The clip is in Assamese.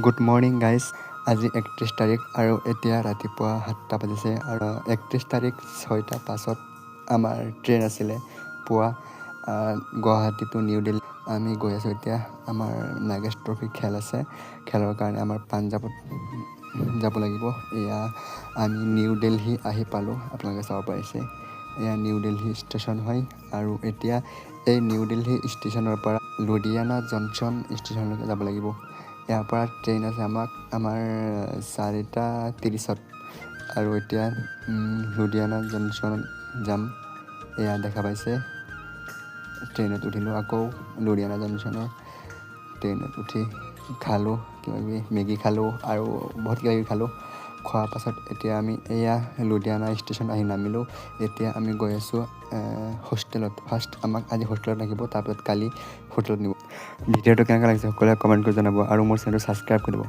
Good morning guys. আজি 31 তাৰিখ আৰু এতিয়া ৰাতিপুৱা 7টা বাজিছে আৰু 31 তাৰিখ 6টা 5ত আমাৰ ট্ৰেইন আছিলে পুৱা গুৱাহাটী টু নিউ দিল্লী। আমি গৈ আছোঁ এতিয়া। আমাৰ নাগেশ ট্ৰফি খেল আছে, খেলৰ কাৰণে আমাৰ পাঞ্জাৱত যাব লাগিব। এয়া আমি নিউ দিল্লী আহি পালোঁ, আপোনালোকে চাব পাৰিছে। এয়া নিউ দিল্লী ষ্টেচন হয় আৰু এতিয়া এই নিউ দিল্লী ষ্টেচনৰ পৰা লুধিয়ানা জংচন ষ্টেচনলৈকে যাব লাগিব। ইয়াৰ পৰা ট্ৰেইন আছে আমাৰ 4:30 আৰু এতিয়া লুধিয়ানা জংচনত যাম। এয়া দেখা পাইছে, ট্ৰেইনত উঠিলোঁ। আকৌ লুধিয়ানা জংচনৰ ট্ৰেইনত উঠি খালোঁ কিবাকিবি, মেগী খালোঁ আৰু বহুত কিবাকিবি খালোঁ। খোৱাৰ পাছত এতিয়া আমি এয়া লুধিয়ানা ষ্টেচন আহি নামিলোঁ। এতিয়া আমি গৈ আছোঁ হোষ্টেলত। ফাৰ্ষ্ট আমাক আজি হোষ্টেলত ৰাখিব, তাৰপিছত কালি হোটেলত নিব। ভিডিঅ'টো কেনেকুৱা লাগিছে সকলোৱে কমেণ্ট কৰি জনাব আৰু মোৰ চেনেলটো ছাবস্ক্ৰাইব কৰিব।